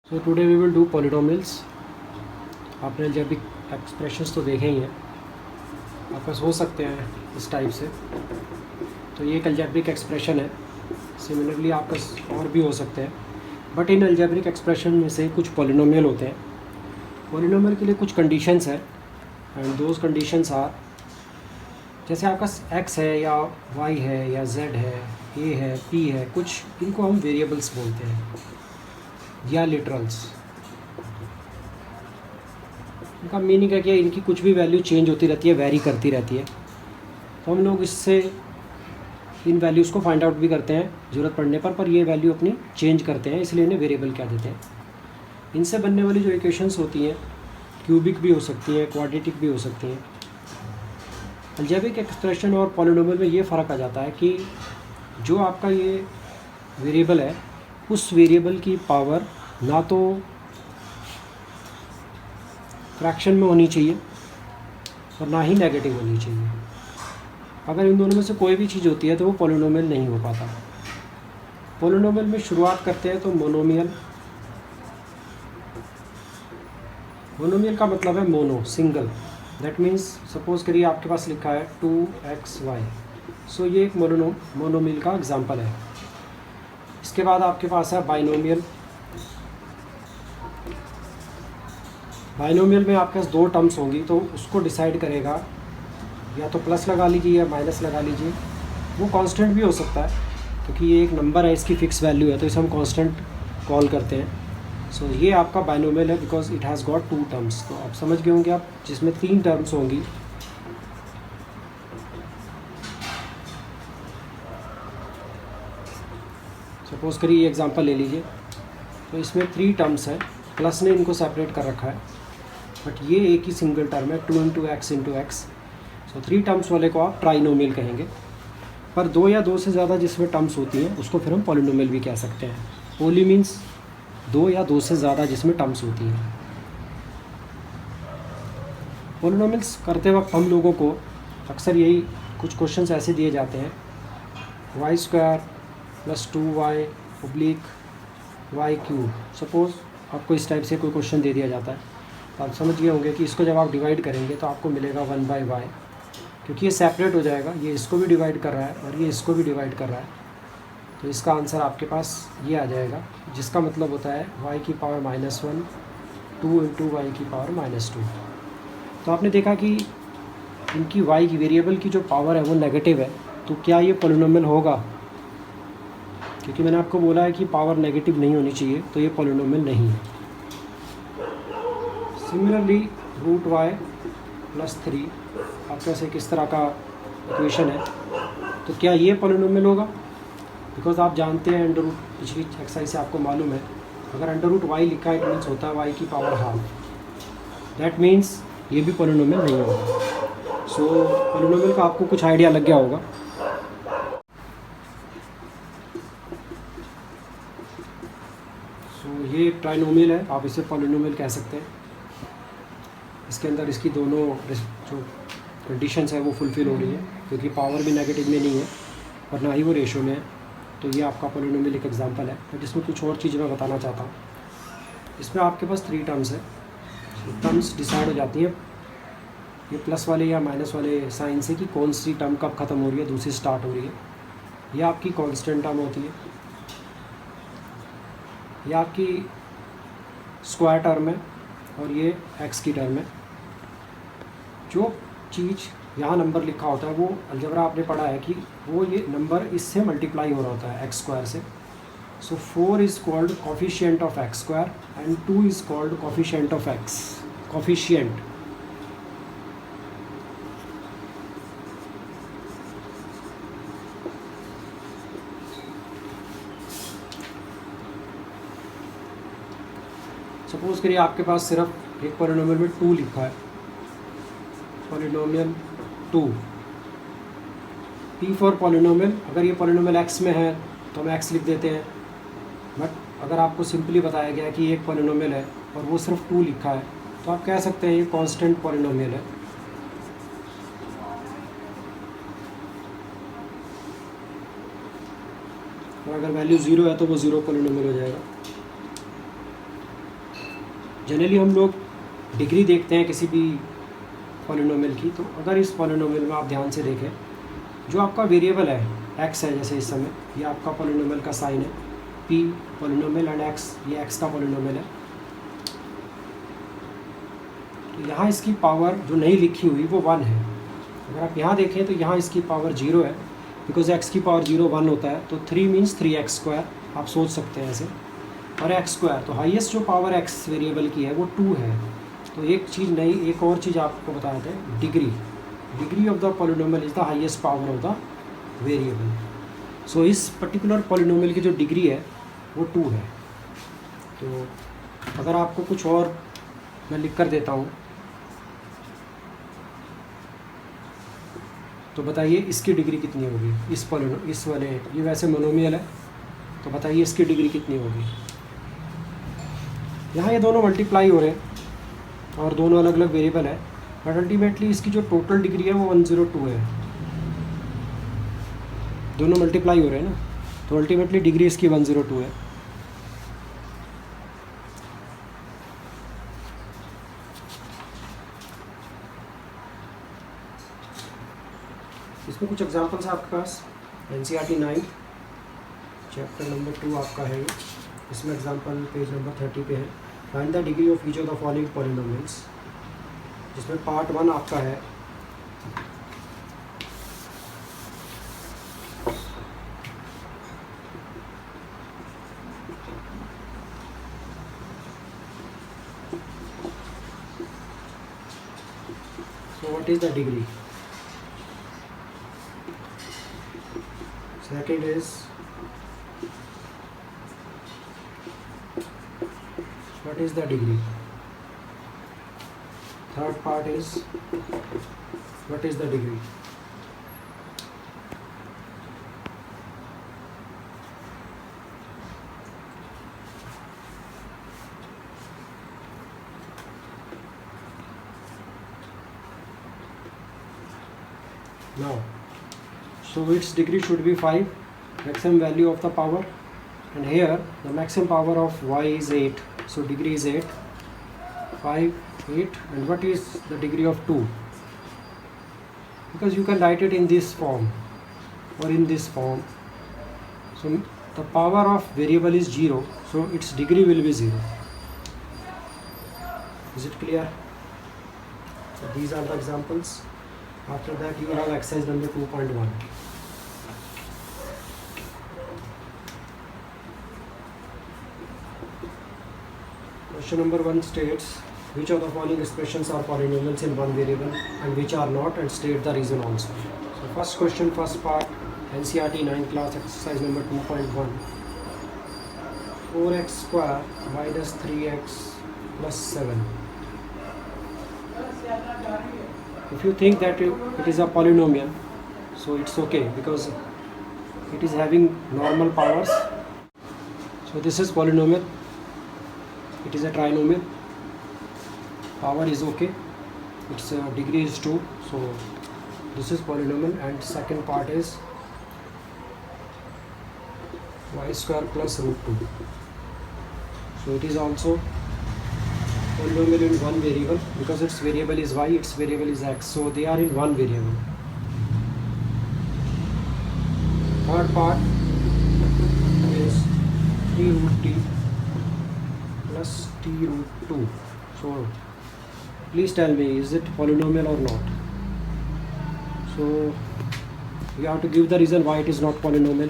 So today we will do polynomials. आपने algebraic expressions तो देखे ही हैं, आपके पास हो सकते हैं इस टाइप से। तो ये एक अलजेब्रिक एक्सप्रेशन है। सिमिलरली आपके पास और भी हो सकते हैं, बट इन अलजेब्रिक एक्सप्रेशन में से कुछ पॉलिनोमियल होते हैं। पॉलिनोमियल के लिए कुछ कंडीशंस हैं एंड दोज कंडीशंस आर, जैसे आपका x है या y है या z है, a है, p है, कुछ इनको हम वेरिएबल्स बोलते हैं या लिटरल्स। इनका मीनिंग है कि इनकी कुछ भी वैल्यू चेंज होती रहती है, वेरी करती रहती है। तो हम लोग इससे इन वैल्यूज़ को फाइंड आउट भी करते हैं ज़रूरत पड़ने पर ये वैल्यू अपनी चेंज करते हैं, इसलिए इन्हें वेरिएबल कह देते हैं। इनसे बनने वाली जो इक्वेशंस होती हैं क्यूबिक भी हो सकती हैं, क्वाड्रेटिक भी हो सकती हैं। अलजेब्रिक एक्सप्रेशन और पॉलिनोमियल में ये फ़र्क आ जाता है कि जो आपका ये वेरिएबल है उस वेरिएबल की पावर ना तो फ्रैक्शन में होनी चाहिए और ना ही नेगेटिव होनी चाहिए। अगर इन दोनों में से कोई भी चीज़ होती है तो वो पॉलिनोमियल नहीं हो पाता। पॉलिनोमियल में शुरुआत करते हैं तो मोनोमियल। मोनोमियल का मतलब है mono, single. That means suppose करिए आपके पास लिखा है 2xy, सो ये एक मोनोमियल का एग्जांपल है। इसके बाद आपके पास है बाइनोमियल। बाइनोमियल में आपके पास दो टर्म्स होंगी, तो उसको डिसाइड करेगा या तो प्लस लगा लीजिए या माइनस लगा लीजिए। वो कांस्टेंट भी हो सकता है क्योंकि ये एक नंबर है, इसकी फ़िक्स वैल्यू है, तो इसे हम कांस्टेंट कॉल करते हैं। सो ये आपका बाइनोमियल है because it has got two terms. तो आप समझ गए होंगे आप, जिसमें तीन टर्म्स होंगी। सपोज करिए ये एग्जांपल ले लीजिए, तो इसमें थ्री टर्म्स है, प्लस ने इनको सेपरेट कर रखा है, बट ये एक ही सिंगल टर्म है 2 into x into x. So three terms वाले को आप ट्राइनोमियल कहेंगे। पर दो या दो से ज़्यादा जिसमें टर्म्स होती हैं उसको फिर हम पॉलिनोमियल भी कह सकते हैं। पोली मीन्स दो या दो से ज़्यादा जिसमें टर्म्स होती हैं। पॉलिनोमियल्स करते वक्त हम लोगों को अक्सर यही कुछ क्वेश्चंस ऐसे दिए जाते हैं, y square plus 2y oblique y cube. Suppose आपको इस टाइप से कोई क्वेश्चन दे दिया जाता है, तो आप समझ गए होंगे कि इसको जब आप डिवाइड करेंगे तो आपको मिलेगा 1/y, क्योंकि ये सेपरेट हो जाएगा, ये इसको भी डिवाइड कर रहा है और ये इसको भी डिवाइड कर रहा है। तो इसका आंसर आपके पास ये आ जाएगा, जिसका मतलब होता है y की पावर -1 2 इंटू वाई की पावर -2। तो आपने देखा कि इनकी y की वेरिएबल की जो पावर है वो नेगेटिव है, तो क्या ये पॉलिनोमियल होगा? क्योंकि मैंने आपको बोला है कि पावर नेगेटिव नहीं होनी चाहिए, तो ये पॉलिनोमियल नहीं है। सिमिलरली √y + 3 आपके पास एक इस तरह का इक्वेशन है, तो क्या ये पॉलिनोमियल होगा? बिकॉज आप जानते हैं अंडर रूट, पिछली एक्सरसाइज से आपको मालूम है, अगर √y लिखा है इट मीन्स होता है y की पावर हाफ। दैट मीन्स ये भी पॉलिनोमियल नहीं होगा। सो पॉलिनोमियल का आपको कुछ आइडिया लग गया होगा। सो ये एक ट्राइनोमियल है, आप इसे पॉलिनोमियल कह सकते हैं। इसके अंदर इसकी दोनों जो कंडीशंस है वो फुलफ़िल हो रही है, क्योंकि पावर भी नेगेटिव में नहीं है और ना ही वो रेशो में है। तो ये आपका पॉलिनोमियल एक एग्जांपल है। बट इसमें कुछ और चीज़ मैं बताना चाहता हूँ। इसमें आपके पास थ्री टर्म्स है, टर्म्स डिसाइड हो जाती हैं ये प्लस वाले या माइनस वाले साइन से कि कौन सी टर्म कब ख़त्म हो रही है, दूसरी स्टार्ट हो रही है। ये आपकी कांस्टेंट टर्म होती है, ये आपकी स्क्वायर टर्म है और ये एक्स की टर्म है। जो चीज़ यहाँ नंबर लिखा होता है वो अलजेब्रा आपने पढ़ा है कि वो ये नंबर इससे मल्टीप्लाई हो रहा होता है एक्स स्क्वायर से। सो 4 is called coefficient of x square and 2 is called coefficient of x. Coefficient suppose करिए आपके पास सिर्फ एक पॉलिनोमियल में 2 लिखा है, पॉलिनोमियल 2 P फॉर पॉलिनोमियल। अगर ये पॉलिनोमियल x में है तो हम x लिख देते हैं, बट अगर आपको सिंपली बताया गया है कि एक पॉलिनोमियल है और वो सिर्फ 2 लिखा है, तो आप कह सकते हैं ये कांस्टेंट पॉलिनोमियल है। और अगर वैल्यू 0 है तो वो 0 पॉलिनोमियल हो जाएगा। जनरली हम लोग डिग्री देखते हैं किसी भी पॉलिनोमियल की। तो अगर इस पॉलिनोमियल में आप ध्यान से देखें, जो आपका वेरिएबल है एक्स है, जैसे इस समय ये आपका पॉलिनोमियल का साइन है, पी पॉलिनोमियल एंड एक्स, ये एक्स का पॉलिनोमियल है। तो यहाँ इसकी पावर जो नहीं लिखी हुई वो 1 है। अगर आप यहाँ देखें तो यहाँ इसकी पावर 0 है, बिकॉज एक्स की पावर 0 1 होता है। तो 3 मीन्स 3x², आप सोच सकते हैं ऐसे। और x², तो हाईएस्ट जो पावर x वेरिएबल की है वो 2 है। तो एक चीज़ नहीं, एक और चीज़ आपको बताया था, degree of the polynomial is the highest power of the variable. So इस पर्टिकुलर पॉलिनोमियल की जो डिग्री है वो 2 है। तो अगर आपको कुछ और मैं लिख कर देता हूँ, तो बताइए इसकी डिग्री कितनी होगी। इस वाले, ये वैसे मोनोमियल है, तो बताइए इसकी डिग्री कितनी होगी। यहाँ ये दोनों मल्टीप्लाई हो रहे हैं और दोनों अलग अलग वेरिएबल है, बट अल्टीमेटली इसकी जो टोटल डिग्री है वो 102 है। दोनों मल्टीप्लाई हो रहे हैं ना, तो अल्टीमेटली डिग्री इसकी 102 है। इसमें कुछ एग्जांपल्स है आपके पास, NCERT 9 चैप्टर नंबर 2 आपका है ये। इसमें एग्जांपल पेज नंबर 30 पे है। Find the degree of each of the following polynomials, जिसमें पार्ट 1 आपका है so what is the degree, second is what is the degree, third part is what is the degree. Now, so its degree should be 5, maximum value of the power, and here the maximum power of y is 8, so degree is 8, 5, 8, and what is the degree of 2? Because you can write it in this form or in this form. So the power of variable is 0, so its degree will be 0. Is it clear? So these are the examples. After that you will have exercise number 2.1. Question number 1 states which of the following expressions are polynomials in one variable and which are not, and state the reason also. So first question, first part, NCERT 9 class exercise number 2.1. 4x square minus 3x plus 7. If you think that it is a polynomial, so it's okay because it is having normal powers. So this is polynomial, it is a trinomial, power is okay, its degree is 2, so this is polynomial. And second part is y square plus root 2, so it is also polynomial in one variable because its variable is y, its variable is x, so they are in one variable. Third part is t root t plus t root 2. So please tell me, is it polynomial or not? So you have to give the reason why it is not polynomial,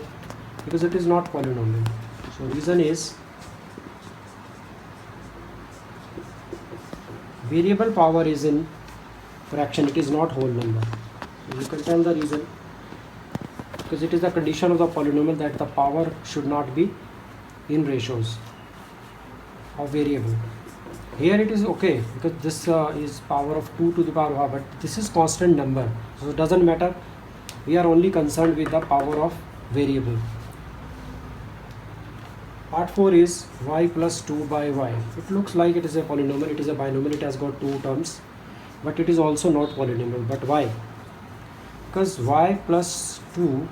because it is not polynomial. So reason is variable power is in fraction, it is not whole number. So you can tell the reason, because it is the condition of the polynomial that the power should not be in ratios of variable. Here it is okay because this is power of 2 to the power of, but this is constant number, so it doesn't matter. We are only concerned with the power of variable. Part 4 is y plus 2 by y. It looks like it is a polynomial, it is a binomial, it has got two terms, but it is also not polynomial. But why? Because y plus 2,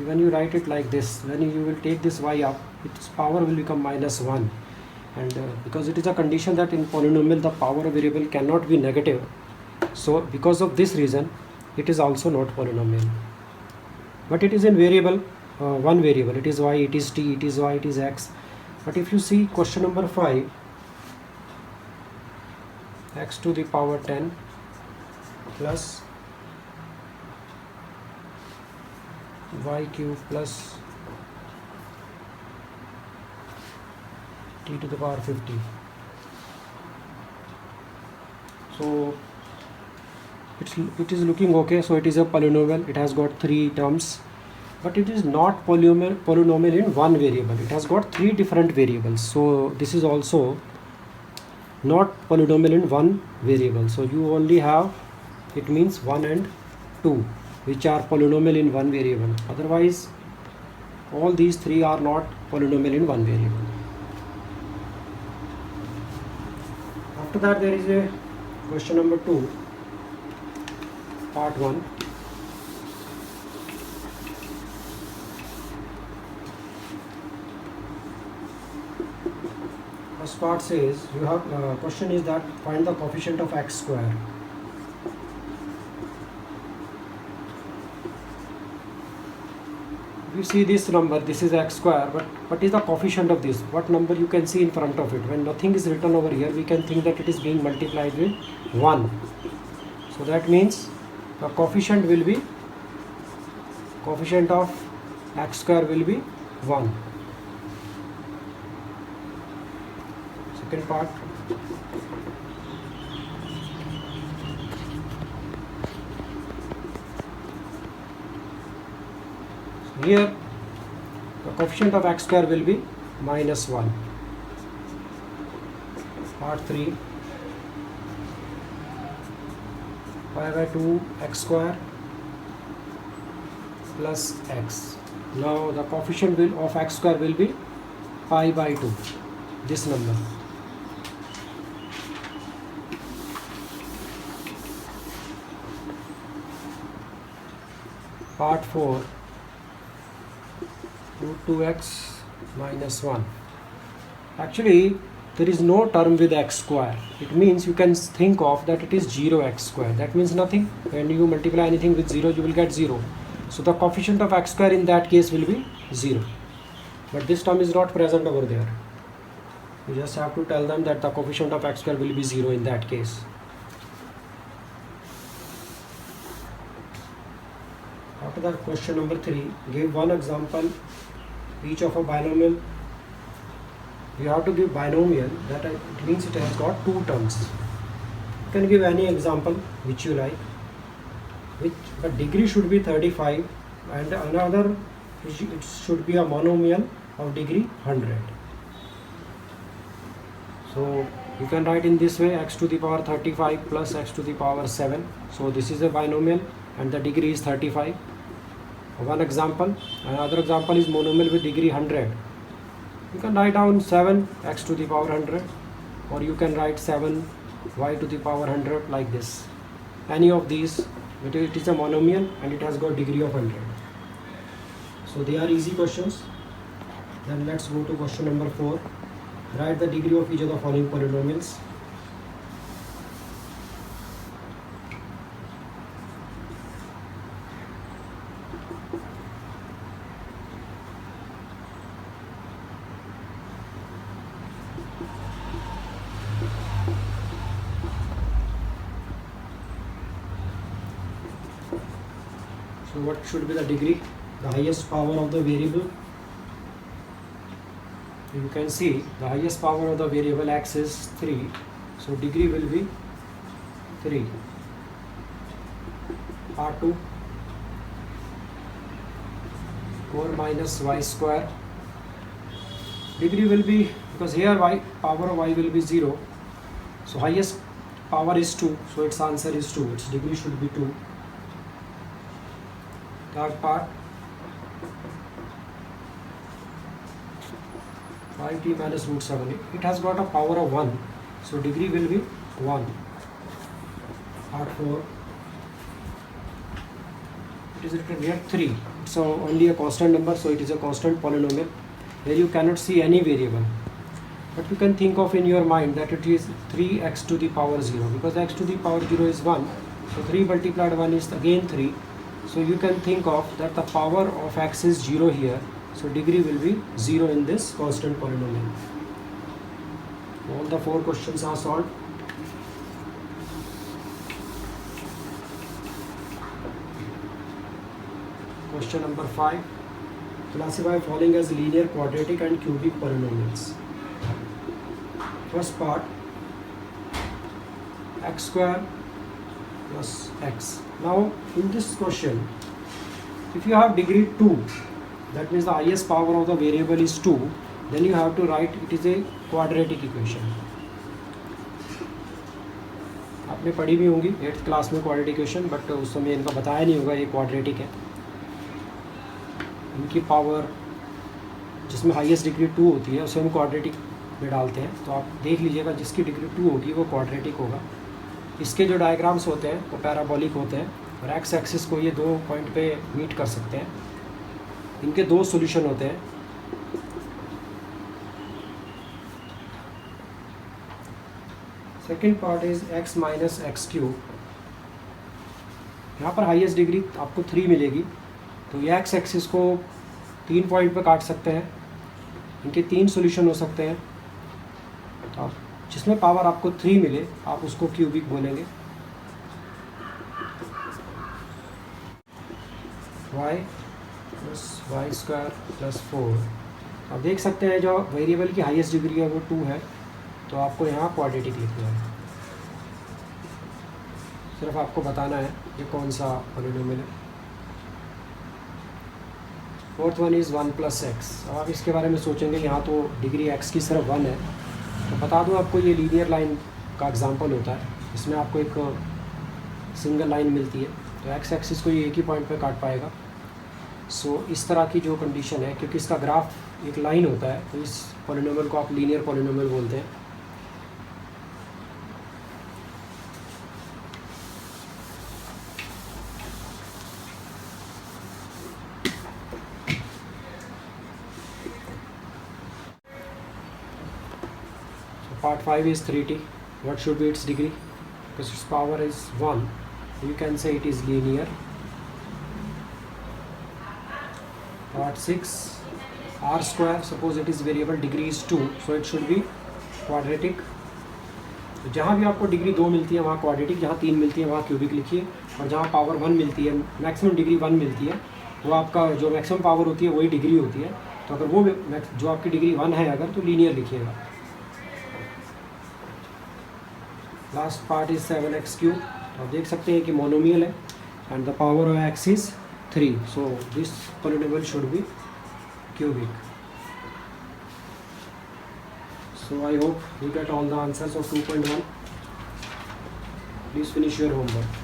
when you write it like this, when you will take this y up, its power will become minus 1. and because it is a condition that in polynomial the power of variable cannot be negative, so because of this reason it is also not polynomial. But it is in variable, one variable, it is y, it is t, it is y, it is x. But if you see question number 5, x to the power 10 plus y cube plus t to the power 50. So it is looking okay. So it is a polynomial, it has got 3 terms, but it is not polynomial in one variable, it has got 3 different variables. So this is also not polynomial in one variable. So you only have, it means 1 and 2 which are polynomial in one variable, otherwise all these 3 are not polynomial in one variable. After that there is a question number 2, part 1. First part says you have question is that find the coefficient of x square. You see this number, this is x square, but what is the coefficient of this? What number you can see in front of it? When nothing is written over here, we can think that it is being multiplied with 1. So that means the coefficient will be, coefficient of x square will be 1. Second part. Here the coefficient of x square will be minus 1. Part 3, pi by 2 x square plus x. Now the coefficient of x square will be pi by 2, this number. Part 4, root 2x minus 1. Actually there is no term with x square. It means you can think of that it is 0x square. That means nothing. When you multiply anything with 0 you will get 0. So the coefficient of x square in that case will be 0. But this term is not present over there. You just have to tell them that the coefficient of x square will be 0 in that case. After that, question number 3, give one example each of a binomial. You have to give binomial, that it means it has got 2 terms. You can give any example which you like, but degree should be 35, and another it should be a monomial of degree 100. So you can write in this way, x to the power 35 plus x to the power 7. So this is a binomial and the degree is 35. One example. Another example is monomial with degree 100. You can write down 7 x to the power 100, or you can write 7 y to the power 100 like this. Any of these, but it is a monomial and it has got degree of 100. So they are easy questions. Then let's go to question number 4. Write the degree of each of the following polynomials. So what should be the degree? The highest power of the variable. You can see the highest power of the variable x is 3. So degree will be 3. Part 2, 4 minus y square. Degree will be, because here power of y will be 0. So highest power is 2. So its answer is 2. Its degree should be 2. Third part, 5t minus root 7. It has got a power of 1. So degree will be 1. Part 4. It is written here 3. It's only a constant number, so it is a constant polynomial. Here you cannot see any variable. but you can think of in your mind that it is 3x to the power 0, because x to the power 0 is 1, so 3 multiplied 1 is again 3. So you can think of that the power of x is 0 here, so degree will be 0 in this constant polynomial. All the 4 questions are solved. Question number 5. Classify following as linear, quadratic and cubic polynomials. First part, x square plus x. Now in this question, if you have degree 2, that means the highest power of the variable is 2, then you have to write it is a quadratic equation. आपने पढ़ी भी होंगी 8th class में quadratic equation, but उस समय इनका बताया नहीं होगा ये क्वाड्रेटिक है. इनकी पावर जिसमें हाईएस्ट डिग्री 2 होती है उसे हम क्वाड्रेटिक में डालते हैं. तो आप देख लीजिएगा जिसकी डिग्री 2 होगी वो क्वाड्रेटिक होगा. इसके जो डायग्राम्स होते हैं वो पैराबोलिक होते हैं और एक्स एक्सिस को ये 2 पॉइंट पे मीट कर सकते हैं. इनके 2 सॉल्यूशन होते हैं. Second part is x minus x cube. यहाँ पर हाईएस्ट डिग्री आपको 3 मिलेगी, तो ये एक्स एक्सिस को 3 पॉइंट पे काट सकते हैं. इनके 3 सॉल्यूशन हो सकते हैं. तो आप जिसमें पावर आपको 3 मिले आप उसको क्यूबिक बोलेंगे. y plus y square plus 4. आप देख सकते हैं जो वेरिएबल की हाईएस्ट डिग्री है वो 2 है, तो आपको यहाँ क्वाड्रेटिक लिखना है. सिर्फ आपको बताना है ये कौन सा पॉलिनोमियल है. Fourth one is 1 plus x. अब आप इसके बारे में सोचेंगे यहाँ तो डिग्री x की सिर्फ 1 है, तो बता दूँ आपको ये लीनियर लाइन का एग्जांपल होता है. इसमें आपको एक सिंगल लाइन मिलती है, तो x एक्सिस को ये एक ही पॉइंट पे काट पाएगा. सो इस तरह की जो कंडीशन है, क्योंकि इसका ग्राफ एक लाइन होता है, तो इस पॉलिनोमियल को आप लीनियर पॉलिनोमियल बोलते हैं. Part 5 is 3t. What should be its degree? Because its power is 1, you can say it is linear. Part 6, r square. Suppose it is variable, degree is 2, so it should be quadratic. तो जहाँ भी आपको degree 2 मिलती है वहाँ quadratic, जहाँ 3 मिलती है वहाँ क्यूबिक लिखिए, और जहाँ पावर 1 मिलती है, मैक्सिमम डिग्री 1 मिलती है, वो आपका जो मैक्सिमम पावर होती है वही डिग्री होती है. तो अगर वो जो आपकी डिग्री 1 है अगर, तो लीनियर लिखिएगा. Last part is 7x cube. तो आप देख सकते हैं कि मोनोमियल है and the power of x is 3, so this polynomial should be cubic. So I hope you get all the answers of 2.1. Please finish your homework.